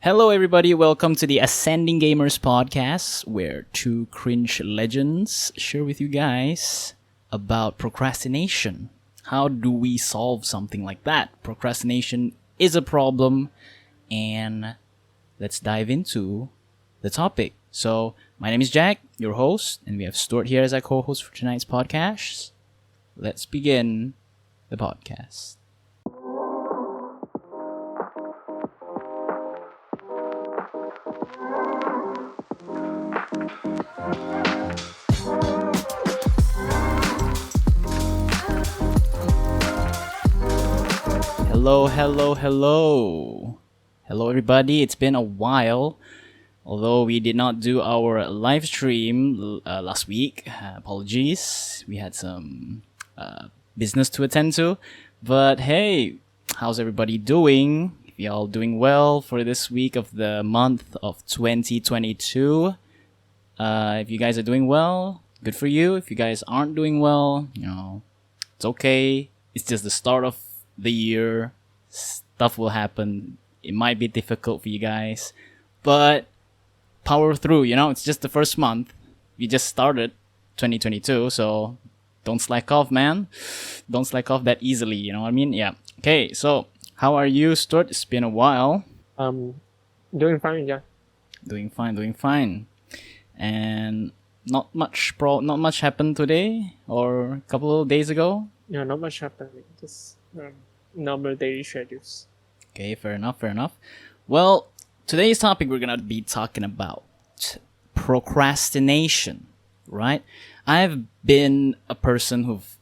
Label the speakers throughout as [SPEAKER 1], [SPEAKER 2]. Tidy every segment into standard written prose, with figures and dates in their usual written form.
[SPEAKER 1] Hello, everybody. Welcome to the Ascending Gamers podcast, where two cringe legends share with you guys about procrastination. How do we solve something like that? Procrastination is a problem, and let's dive into the topic. So, my name is Jack, your host, and we have Stuart here as our co-host for tonight's podcast. Let's begin the podcast. Hello, everybody. It's been a while. Although we did not do our live stream last week. Apologies. We had some business to attend to. But hey, how's everybody doing? If y'all doing well for this week of the month of 2022. If you guys are doing well, good for you. If you guys aren't doing well, it's okay. It's just the start of the year. Stuff will happen. It might be difficult for you guys, but power through. It's just the first month. We just started 2022, so don't slack off, man. Don't slack off that easily. You know what I mean? Yeah. Okay. So how are you, Stuart? It's been a while.
[SPEAKER 2] Doing fine, yeah.
[SPEAKER 1] Doing fine. And not much happened today or a couple of days ago.
[SPEAKER 2] Yeah, not much happened. Just normal daily schedules.
[SPEAKER 1] Okay, fair enough. Well, today's topic we're gonna be talking about procrastination, right? I've been a person who've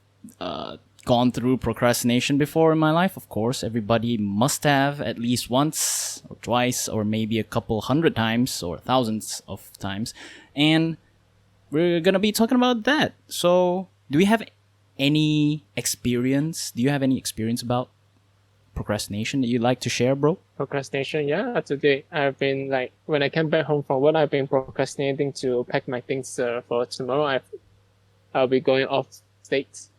[SPEAKER 1] gone through procrastination before in my life. Of course, everybody must have at least once or twice or maybe a couple hundred times or thousands of times. And we're gonna be talking about that. So, do we have any experience? Do you have any experience about procrastination that you'd like to share, bro?
[SPEAKER 2] Procrastination, yeah. Today I've been when I came back home from work, I've been procrastinating to pack my things for tomorrow. I'll be going off state.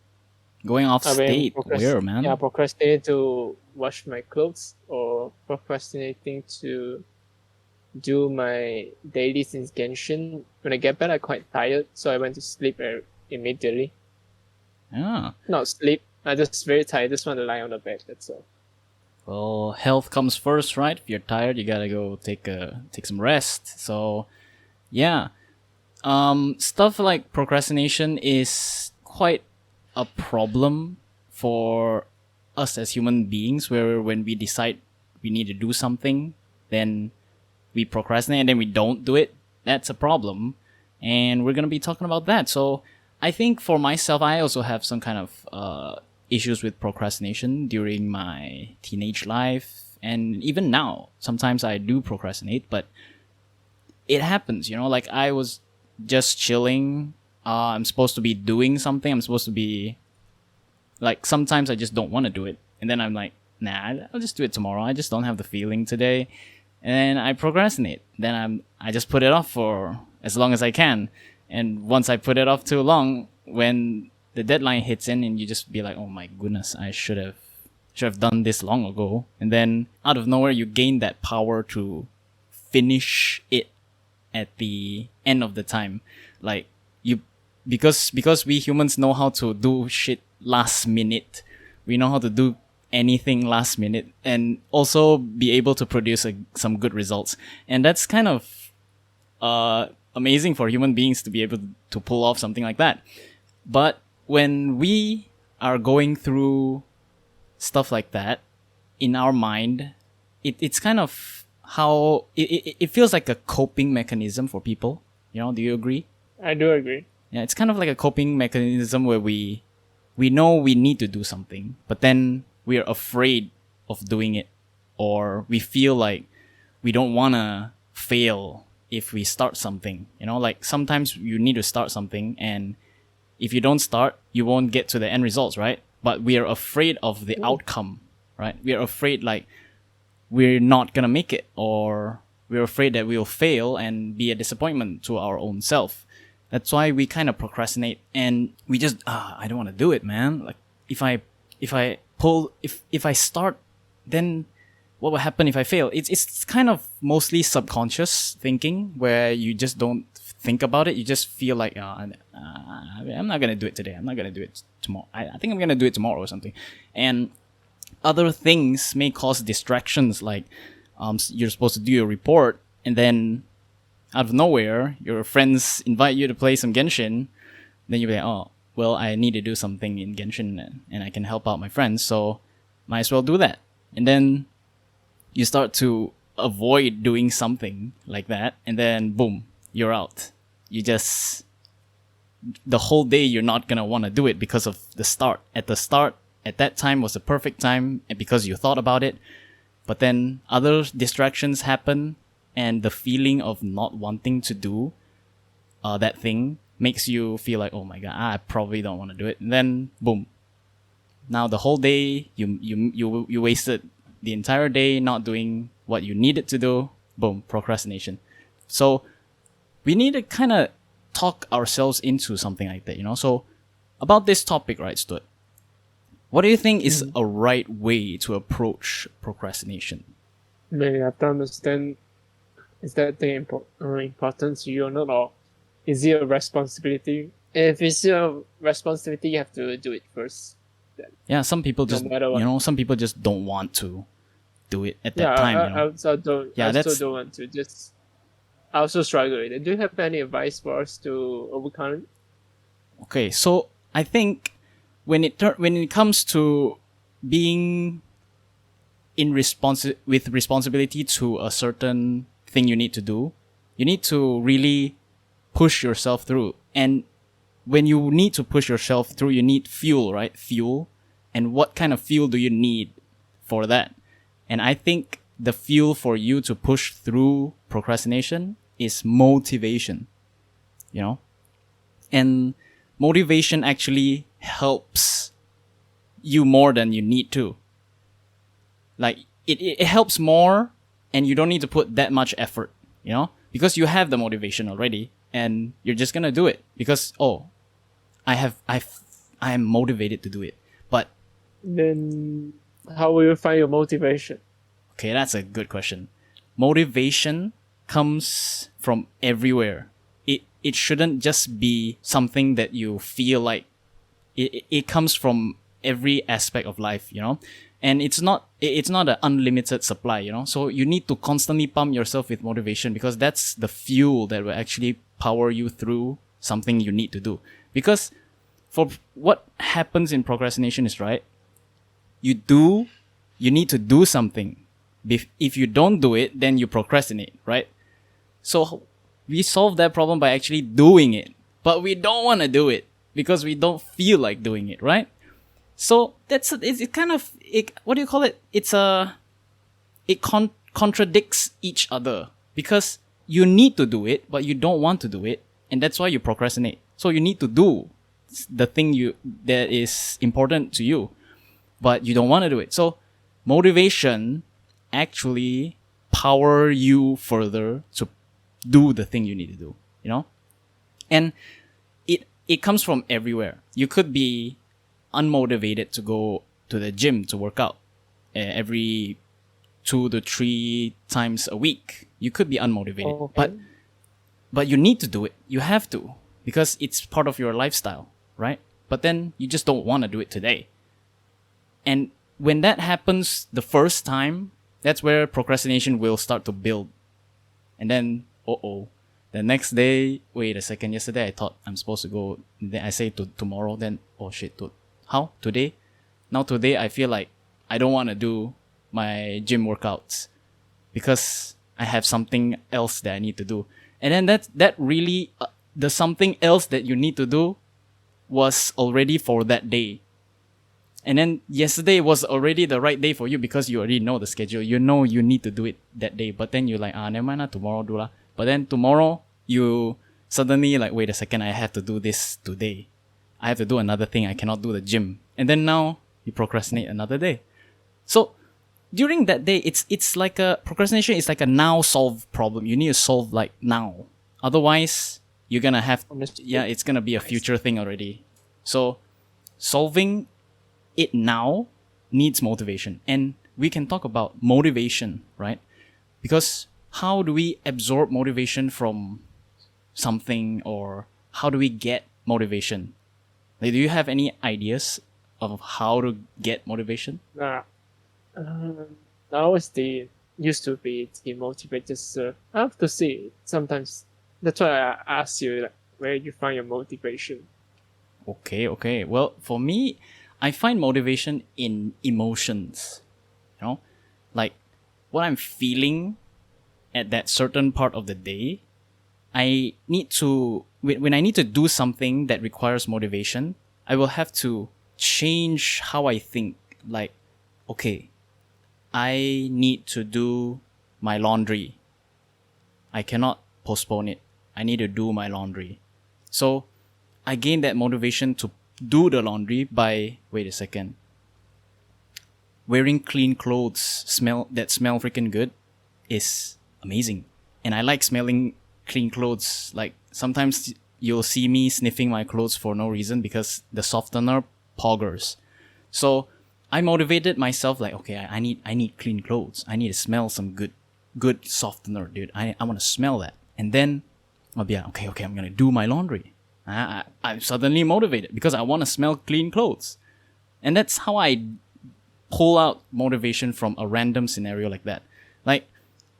[SPEAKER 1] Going off state? Where, man?
[SPEAKER 2] Yeah, procrastinating to wash my clothes or procrastinating to do my dailies in Genshin. When I get back, I'm quite tired, so I went to sleep immediately.
[SPEAKER 1] Yeah.
[SPEAKER 2] Not sleep. I'm just very tired. Just want to lie on the bed. That's all.
[SPEAKER 1] Well, health comes first, right? If you're tired, you gotta go take some rest. So, yeah. Stuff like procrastination is quite a problem for us as human beings, where when we decide we need to do something, then we procrastinate and then we don't do it. That's a problem. And we're gonna be talking about that. So, I think for myself, I also have some kind of issues with procrastination during my teenage life. And even now, sometimes I do procrastinate, but it happens, like I was just chilling. I'm supposed to be doing something. I'm supposed to be sometimes I just don't want to do it. And then I'm like, nah, I'll just do it tomorrow. I just don't have the feeling today. And I procrastinate. Then I just put it off for as long as I can. And once I put it off too long, when the deadline hits in, and you just be like, oh my goodness, I should have done this long ago. And then out of nowhere, you gain that power to finish it at the end of the time. Because we humans know how to do shit last minute. We know how to do anything last minute and also be able to produce some good results. And that's kind of amazing for human beings to be able to pull off something like that. But when we are going through stuff like that in our mind, it's kind of how it feels like a coping mechanism for people. Do you agree?
[SPEAKER 2] I do agree.
[SPEAKER 1] Yeah, it's kind of like a coping mechanism where we know we need to do something, but then we are afraid of doing it, or we feel like we don't want to fail if we start something. Sometimes you need to start something, and if you don't start, you won't get to the end results, right? But we are afraid of the outcome, right? We are afraid we're not gonna make it, or we're afraid that we'll fail and be a disappointment to our own self. That's why we kind of procrastinate, and we just I don't want to do it, man. If I start, then what will happen if I fail? It's kind of mostly subconscious thinking where you just don't think about it. You just feel like, I'm not gonna do it today. I'm not gonna do it tomorrow. I think I'm gonna do it tomorrow or something. And other things may cause distractions, like you're supposed to do your report, and then out of nowhere, your friends invite you to play some Genshin. Then you're like, oh, well, I need to do something in Genshin, and I can help out my friends, so might as well do that. And then you start to avoid doing something like that, and then boom, you're out. You just, the whole day you're not gonna want to do it because of the start. At that time was the perfect time, and because you thought about it, but then other distractions happen, and the feeling of not wanting to do that thing makes you feel like, oh my god, I probably don't want to do it. And then boom, now the whole day you wasted the entire day not doing what you needed to do. Boom, procrastination. So we need to kind of talk ourselves into something like that, So about this topic, right, Stuart? What do you think is a right way to approach procrastination?
[SPEAKER 2] Maybe you have to understand, is that thing important to you or not, or is it a responsibility? If it's your responsibility, you have to do it first.
[SPEAKER 1] Yeah, some people just, some people just don't want to do it at that time.
[SPEAKER 2] I also don't.
[SPEAKER 1] Yeah,
[SPEAKER 2] I also don't want to. I also struggle with it. Do you have any advice for us to overcome it?
[SPEAKER 1] Okay, so I think when it comes to being with responsibility to a certain thing you need to do, you need to really push yourself through. And when you need to push yourself through, you need fuel, right? Fuel. And what kind of fuel do you need for that? And I think the fuel for you to push through procrastination is motivation, And motivation actually helps you more than you need to. Like, it helps more, and you don't need to put that much effort, Because you have the motivation already, and you're just gonna do it because, I am motivated to do it. But
[SPEAKER 2] then how will you find your motivation?
[SPEAKER 1] Okay, that's a good question. Motivation comes from everywhere. It shouldn't just be something that you feel like. It comes from every aspect of life, And it's not an unlimited supply, So you need to constantly pump yourself with motivation, because that's the fuel that will actually power you through something you need to do. Because for what happens in procrastination is, right, you need to do something. If you don't do it, then you procrastinate, right? So we solve that problem by actually doing it, but we don't want to do it because we don't feel like doing it, right? So it kind of, what do you call it? It contradicts each other, because you need to do it, but you don't want to do it, and that's why you procrastinate. So you need to do the thing that is important to you, but you don't want to do it. So motivation actually power you further to do the thing you need to do, And it comes from everywhere. You could be unmotivated to go to the gym to work out every 2 to 3 times a week. You could be unmotivated,
[SPEAKER 2] okay.
[SPEAKER 1] but you need to do it. You have to, because it's part of your lifestyle, right? But then you just don't want to do it today. And when that happens the first time, that's where procrastination will start to build. And then, the next day, wait a second, yesterday I thought I'm supposed to go, then I say to tomorrow, then, oh shit, how? Today? Now today I feel like I don't want to do my gym workouts because I have something else that I need to do. And then that really, the something else that you need to do was already for that day. And then yesterday was already the right day for you because you already know the schedule. You know you need to do it that day. But then you're like, never mind, tomorrow do lah. But then tomorrow, you suddenly like, wait a second, I have to do this today. I have to do another thing. I cannot do the gym. And then now, you procrastinate another day. So, during that day, it's like procrastination is like a now solve problem. You need to solve like now. Otherwise, you're gonna have, it's gonna be a future thing already. So, solving it now needs motivation. And we can talk about motivation, right? Because how do we absorb motivation from something, or how do we get motivation? Like, do you have any ideas of how to get motivation?
[SPEAKER 2] Nah, I always used to be demotivated, so I have to see sometimes. That's why I ask you, like, where you find your motivation.
[SPEAKER 1] Okay. Well, for me, I find motivation in emotions. You know, like what I'm feeling at that certain part of the day. I need to when I need to do something that requires motivation, I will have to change how I think. Like, okay, I need to do my laundry. I cannot postpone it. I need to do my laundry. So I gain that motivation to do the laundry by, wait a second, wearing clean clothes smell freaking good is amazing. And I like smelling clean clothes. Like, sometimes you'll see me sniffing my clothes for no reason because the softener poggers. So I motivated myself, like, okay, I need clean clothes. I need to smell some good softener, dude. I want to smell that. And then I'll be like, okay, I'm gonna do my laundry. I'm suddenly motivated because I want to smell clean clothes. And that's how I pull out motivation from a random scenario like that. Like,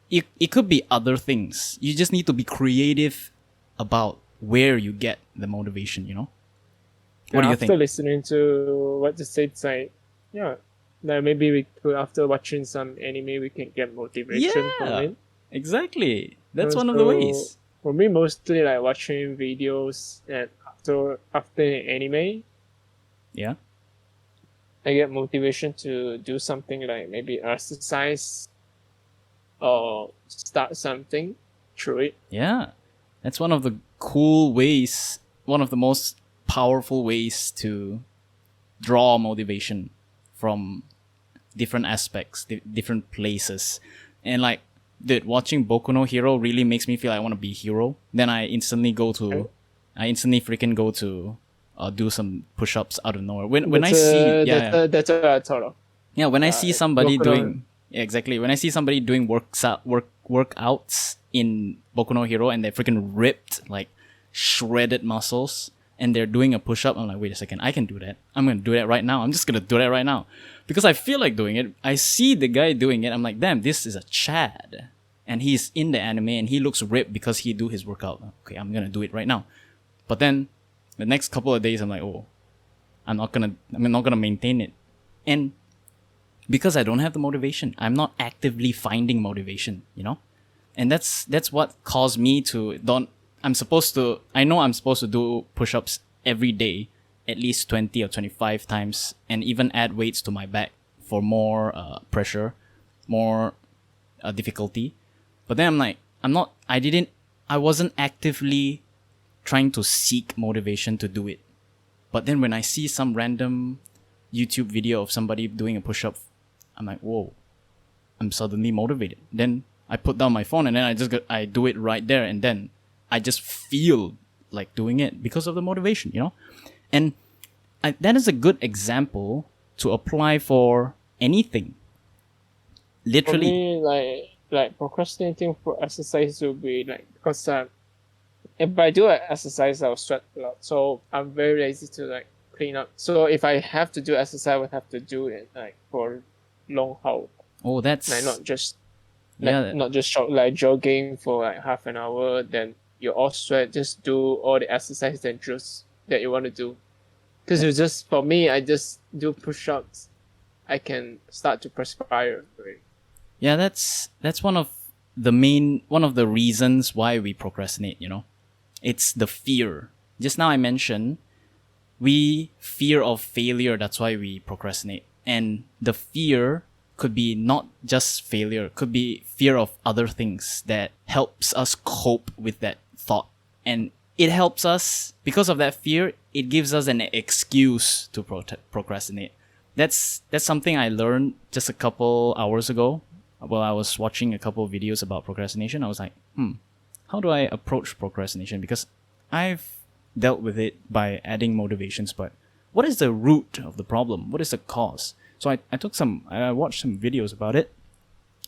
[SPEAKER 1] it could be other things. You just need to be creative about where you get the motivation, you know? What do you
[SPEAKER 2] After
[SPEAKER 1] think?
[SPEAKER 2] listening to what you said, it's like, yeah, like maybe we could, after watching some anime, we can get motivation from
[SPEAKER 1] Yeah,
[SPEAKER 2] it.
[SPEAKER 1] exactly. That's one of the
[SPEAKER 2] So
[SPEAKER 1] ways.
[SPEAKER 2] for me, mostly like watching videos, and after anime,
[SPEAKER 1] Yeah.
[SPEAKER 2] I get motivation to do something like maybe exercise or start something through it.
[SPEAKER 1] Yeah. That's one of the cool ways, one of the most powerful ways to draw motivation from different aspects, different places. And like, dude, watching Boku no Hero really makes me feel I want to be a hero. Then I instantly freaking go to do some push-ups out of nowhere. When I see,
[SPEAKER 2] That's what I thought of.
[SPEAKER 1] yeah, when I see somebody
[SPEAKER 2] Boku no-
[SPEAKER 1] doing, yeah, exactly. When I see somebody doing workouts in Boku no Hero and they're freaking ripped, like shredded muscles, and they're doing a push up, I'm like, wait a second, I can do that. I'm gonna do that right now. I'm just gonna do that right now because I feel like doing it. I see the guy doing it. I'm like, damn, this is a Chad, and he's in the anime and he looks ripped because he do his workout. Okay, I'm gonna do it right now. But then the next couple of days, I'm like, oh, I'm not gonna maintain it, and because I don't have the motivation, I'm not actively finding motivation, you know? And that's what caused me to I know I'm supposed to do push-ups every day, at least 20 or 25 times, and even add weights to my back for more pressure, more difficulty. But then I'm like, I wasn't actively trying to seek motivation to do it. But then when I see some random YouTube video of somebody doing a push-up, I'm like, whoa, I'm suddenly motivated. Then I put down my phone and then I do it right there, and then I just feel like doing it because of the motivation, you know? And that is a good example to apply for anything.
[SPEAKER 2] For
[SPEAKER 1] Literally.
[SPEAKER 2] me, like procrastinating for exercise will be like, because if I do exercise, I'll sweat a lot. So I'm very lazy to like clean up. So if I have to do exercise, I would have to do it like for long haul,
[SPEAKER 1] Oh,
[SPEAKER 2] like
[SPEAKER 1] yeah,
[SPEAKER 2] not just short, like jogging for like half an hour. Then you all sweat. Just do all the exercise that you want to do. Because you just, for me, I just do push-ups. I can start to perspire already.
[SPEAKER 1] yeah, that's one of the reasons why we procrastinate, you know? It's the fear. Just now I mentioned we fear of failure, that's why we procrastinate. And the fear could be not just failure, could be fear of other things that helps us cope with that thought. And it helps us, because of that fear, it gives us an excuse to procrastinate. That's something I learned just a couple hours ago while I was watching a couple of videos about procrastination. I was like, how do I approach procrastination? Because I've dealt with it by adding motivations, but what is the root of the problem? What is the cause? So I watched some videos about it,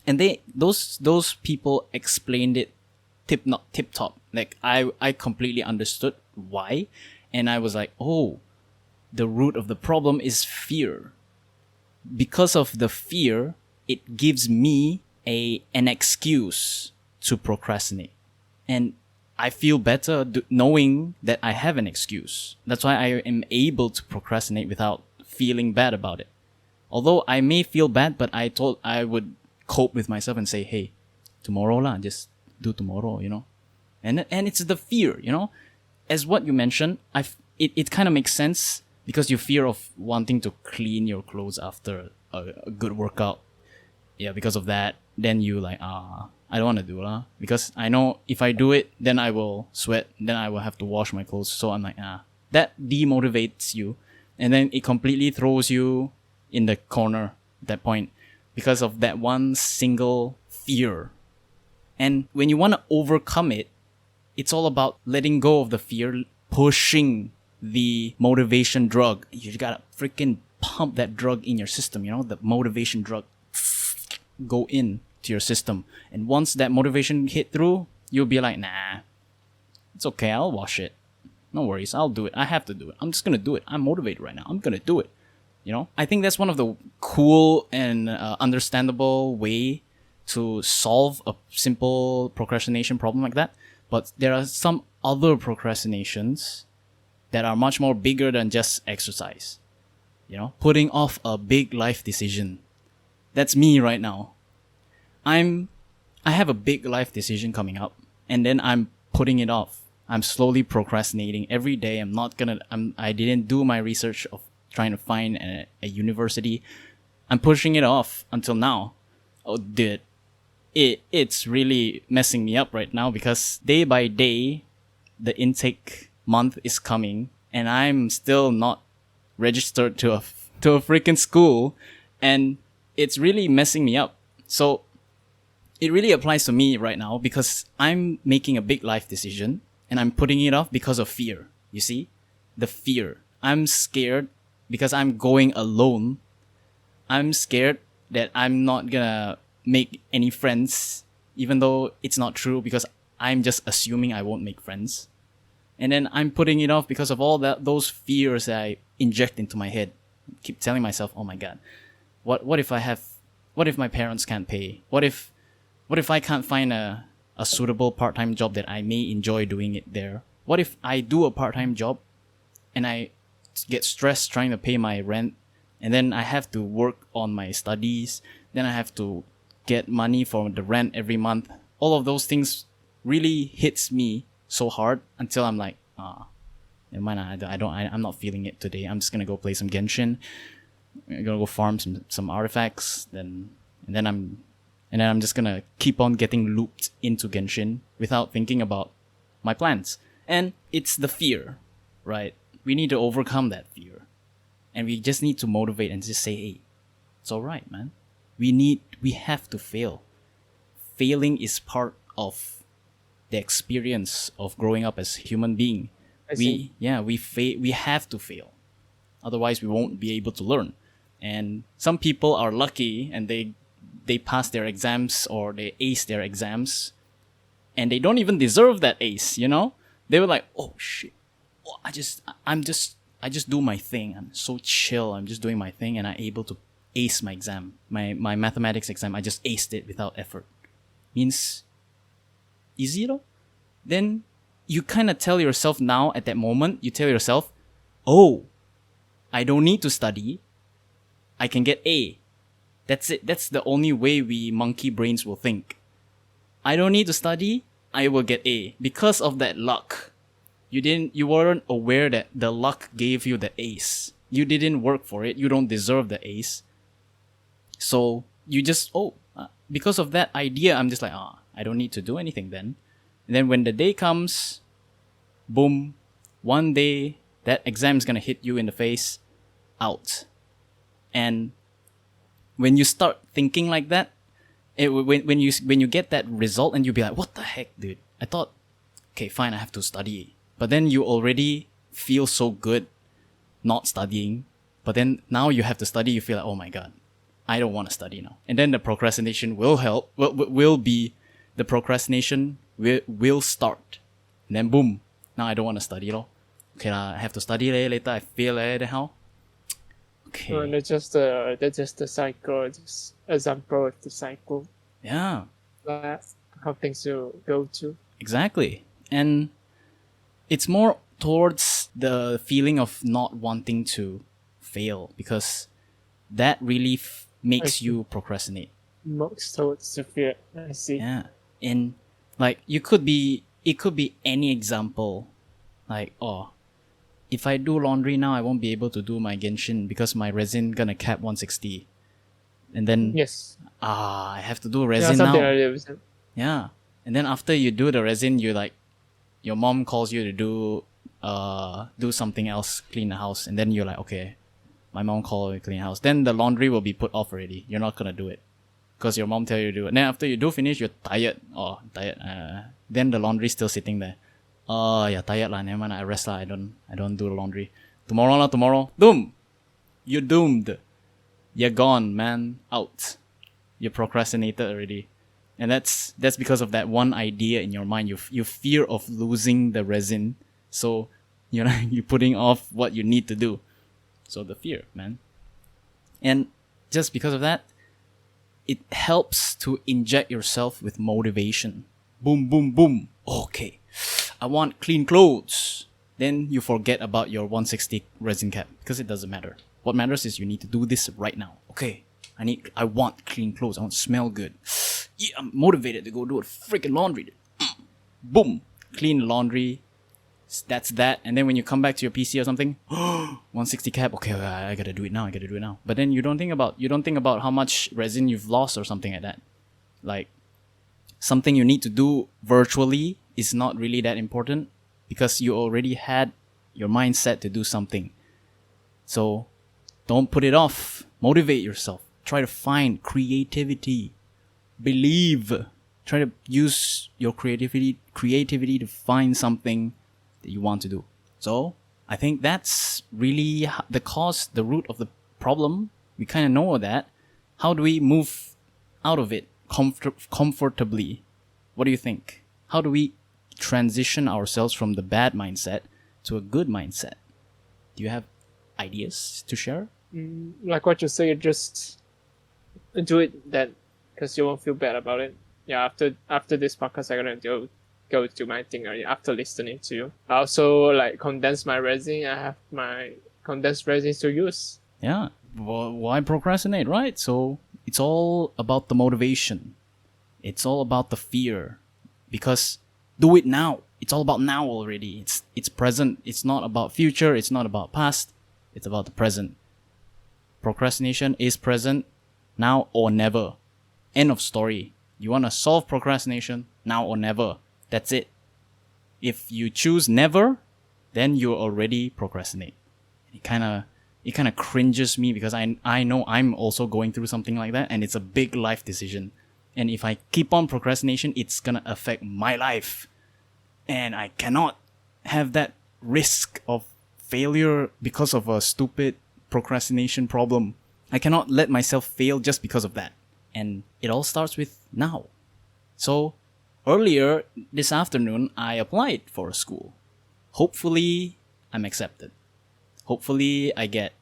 [SPEAKER 1] and those people explained it tip top. Like I completely understood why, and I was like, oh, the root of the problem is fear. Because of the fear, it gives me an excuse to procrastinate, and I feel better knowing that I have an excuse. That's why I am able to procrastinate without feeling bad about it. Although I may feel bad, but I would cope with myself and say, hey, tomorrow lah, just do tomorrow, And it's the fear, As what you mentioned, it kind of makes sense because you fear of wanting to clean your clothes after a good workout. Yeah, because of that, then you like, I don't want to do it, because I know if I do it, then I will sweat, then I will have to wash my clothes. So I'm like, that demotivates you, and then it completely throws you in the corner at that point because of that one single fear. And when you want to overcome it, it's all about letting go of the fear, pushing the motivation drug. You gotta freaking pump that drug in your system, the motivation drug. Go in to your system, and once that motivation hit through, you'll be like, nah, it's okay, I'll wash it, no worries, I'll do it, I have to do it, I'm just gonna do it, I'm motivated right now, I'm gonna do it. I think that's one of the cool and understandable way to solve a simple procrastination problem like that. But there are some other procrastinations that are much more bigger than just exercise. Putting off a big life decision. That's me right now. I have a big life decision coming up, and then I'm putting it off. I'm slowly procrastinating every day. I didn't do my research of trying to find a university. I'm pushing it off until now. Oh, dude. It's really messing me up right now because day by day, the intake month is coming, and I'm still not registered to a freaking school, and it's really messing me up. So it really applies to me right now because I'm making a big life decision and I'm putting it off because of fear. You see? The fear. I'm scared because I'm going alone. I'm scared that I'm not gonna make any friends, even though it's not true because I'm just assuming I won't make friends. And then I'm putting it off because of all those fears that I inject into my head. I keep telling myself, oh my God, what if my parents can't pay? What if I can't find a suitable part-time job that I may enjoy doing it there? What if I do a part-time job and I get stressed trying to pay my rent, and then I have to work on my studies, then I have to get money for the rent every month? All of those things really hits me so hard until I'm like, never mind, I'm not feeling it today. I'm just gonna go play some Genshin. I'm gonna go farm some artifacts, and then I'm just gonna keep on getting looped into Genshin without thinking about my plans. And it's the fear, right? We need to overcome that fear, and we just need to motivate and just say, hey, it's alright, man. We have to fail. Failing is part of the experience of growing up as a human being. We have to fail. Otherwise, we won't be able to learn. And some people are lucky and they pass their exams or they ace their exams, and they don't even deserve that ace. They were like, oh shit, I just do my thing. I'm so chill. I'm just doing my thing, and I'm able to ace my exam, my mathematics exam. I just aced it without effort. Means easy though. Then you kind of tell yourself now at that moment, you tell yourself, oh, I don't need to study. I can get A. That's it. That's the only way we monkey brains will think. I don't need to study. I will get A because of that luck. You weren't aware that the luck gave you the ace. You didn't work for it. You don't deserve the ace. So you just, because of that idea, I'm just like, I don't need to do anything then. And then when the day comes, boom, one day that exam is gonna hit you in the face, out. And when you start thinking like that, when you get that result and you be like, what the heck, dude? I thought, okay, fine, I have to study. But then you already feel so good not studying. But then now you have to study, you feel like, oh my god, I don't want to study now. And then the procrastination will help, will be, the procrastination will start. And then boom, now I don't want to study lor. Okay lah, I have to study later, I fail then how? Okay.
[SPEAKER 2] That's just the cycle, just example of the cycle.
[SPEAKER 1] Yeah.
[SPEAKER 2] How things will go to.
[SPEAKER 1] Exactly. And it's more towards the feeling of not wanting to fail, because that really makes you procrastinate.
[SPEAKER 2] Most towards the fear, I see.
[SPEAKER 1] Yeah. And like it could be any example. Like, oh, if I do laundry now, I won't be able to do my Genshin because my resin gonna cap 160. And then
[SPEAKER 2] Yes.
[SPEAKER 1] I have to do resin
[SPEAKER 2] something
[SPEAKER 1] now.
[SPEAKER 2] like that.
[SPEAKER 1] Yeah. And then after you do the resin, you like, your mom calls you to do something else, clean the house, and then you're like, okay, my mom called me to clean the house. Then the laundry will be put off already. You're not gonna do it because your mom tell you to do it. And then after you do finish, you're tired. Oh, tired. Then the laundry's still sitting there. Yeah, tired lah. Never mind. I rest lah. I don't do the laundry. Tomorrow. Boom. You're doomed. You're gone, man. Out. You procrastinated already. And that's because of that one idea in your mind. You fear of losing the resin, so you're putting off what you need to do. So the fear, man. And just because of that, it helps to inject yourself with motivation. Boom, boom, boom. Okay, I want clean clothes. Then you forget about your 160 resin cap because it doesn't matter. What matters is you need to do this right now. Okay, I want clean clothes. I want to smell good. Yeah, I'm motivated to go do a freaking laundry. Boom, clean laundry. That's that. And then when you come back to your PC or something, 160 cap. Okay, I gotta do it now. But then you don't think about how much resin you've lost or something like that. Like something you need to do virtually is not really that important because you already had your mindset to do something. So don't put it off. Motivate yourself. Try to find creativity. Believe. Try to use your creativity to find something that you want to do. So I think that's really the root of the problem. We kind of know that. How do we move out of it comfortably? What do you think? How do we transition ourselves from the bad mindset to a good mindset? Do you have ideas to share?
[SPEAKER 2] Like what you say, just do it then, because you won't feel bad about it. Yeah, after this podcast, I'm gonna go to my thing already after listening to you. I also like condense my resin. I have my condensed resin to use.
[SPEAKER 1] Yeah. Well, why procrastinate, right? So it's all about the motivation. It's all about the fear. Because do it now. It's all about now already. It's present. It's not about future. It's not about past. It's about the present. Procrastination is present, now or never. End of story. You want to solve procrastination, now or never. That's it. If you choose never, then you already procrastinate. It kind of cringes me because I know I'm also going through something like that, and it's a big life decision. And if I keep on procrastination, it's gonna affect my life. And I cannot have that risk of failure because of a stupid procrastination problem. I cannot let myself fail just because of that. And it all starts with now. So earlier this afternoon, I applied for a school. Hopefully, I'm accepted. Hopefully, I get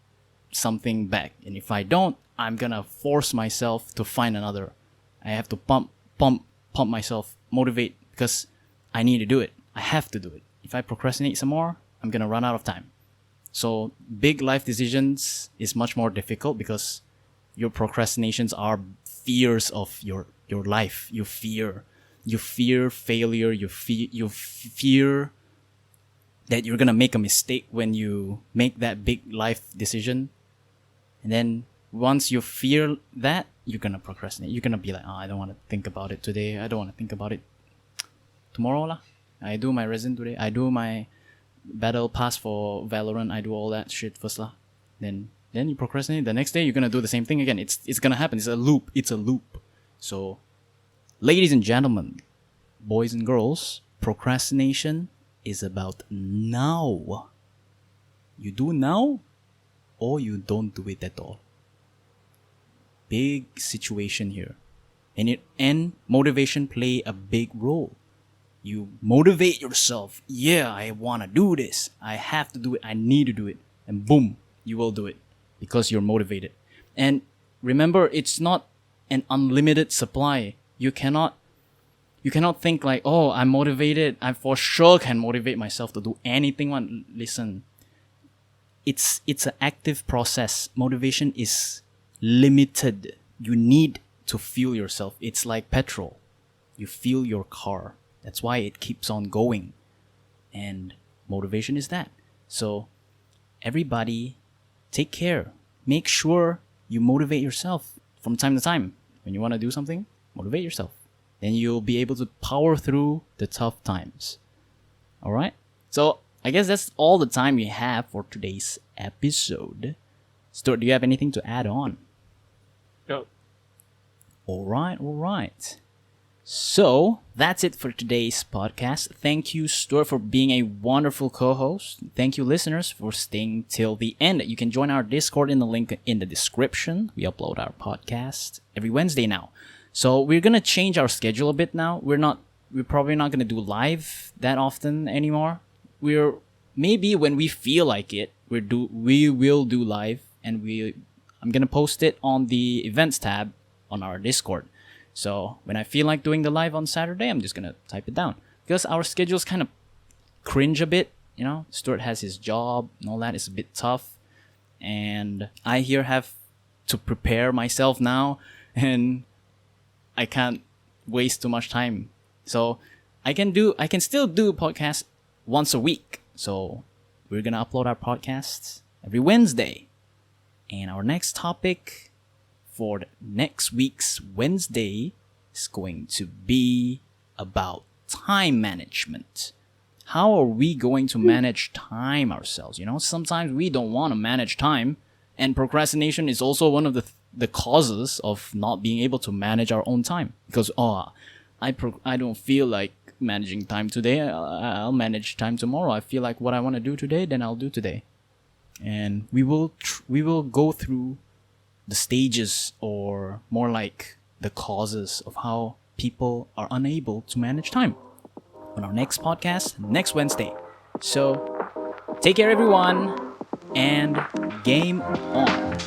[SPEAKER 1] something back. And if I don't, I'm gonna force myself to find another. I have to pump myself, motivate, because I need to do it. I have to do it. If I procrastinate some more, I'm gonna run out of time. So big life decisions is much more difficult because your procrastinations are fears of your life. You fear failure. You fear that you're gonna make a mistake when you make that big life decision. And then once you fear that, you're gonna procrastinate. You're gonna be like, I don't want to think about it today. I don't want to think about it tomorrow lah. I do my resin today. I do my battle pass for Valorant. I do all that shit first lah. Then you procrastinate. The next day you're gonna do the same thing again. It's gonna happen. It's a loop. So, ladies and gentlemen, boys and girls, procrastination is about now. You do now or you don't do it at all. Big situation here. And motivation play a big role. You motivate yourself. Yeah, I want to do this. I have to do it. I need to do it. And boom, you will do it because you're motivated. And remember, it's not an unlimited supply. You cannot think like, oh, I'm motivated. I for sure can motivate myself to do anything. Listen, it's an active process. Motivation is limited. You need to fuel yourself. It's like petrol. You fuel your car. That's why it keeps on going. And motivation is that. So everybody take care. Make sure you motivate yourself from time to time. When you want to do something, motivate yourself. Then you'll be able to power through the tough times. All right? So I guess that's all the time we have for today's episode. Stuart, do you have anything to add on?
[SPEAKER 2] No.
[SPEAKER 1] All right. So that's it for today's podcast. Thank you, Stuart, for being a wonderful co-host. Thank you, listeners, for staying till the end. You can join our Discord in the link in the description. We upload our podcast every Wednesday now. So we're gonna change our schedule a bit now. We're probably not gonna do live that often anymore. Maybe when we feel like it, we will do live, and I'm gonna post it on the events tab on our Discord. So when I feel like doing the live on Saturday, I'm just gonna type it down, because our schedule's kind of cringe a bit. Stuart has his job and all that. It's a bit tough, and I here have to prepare myself now, and I can't waste too much time. So I can still do podcasts once a week. So we're gonna upload our podcasts every Wednesday, and our next topic for next week's Wednesday is going to be about time management. How are we going to manage time ourselves? Sometimes we don't want to manage time, and procrastination is also one of the causes of not being able to manage our own time. Because I don't feel like managing time today. I'll manage time tomorrow. I feel like what I want to do today, then I'll do today. And we will go through the stages, or more like the causes of how people are unable to manage time, on our next podcast next Wednesday. So take care, everyone, and game on.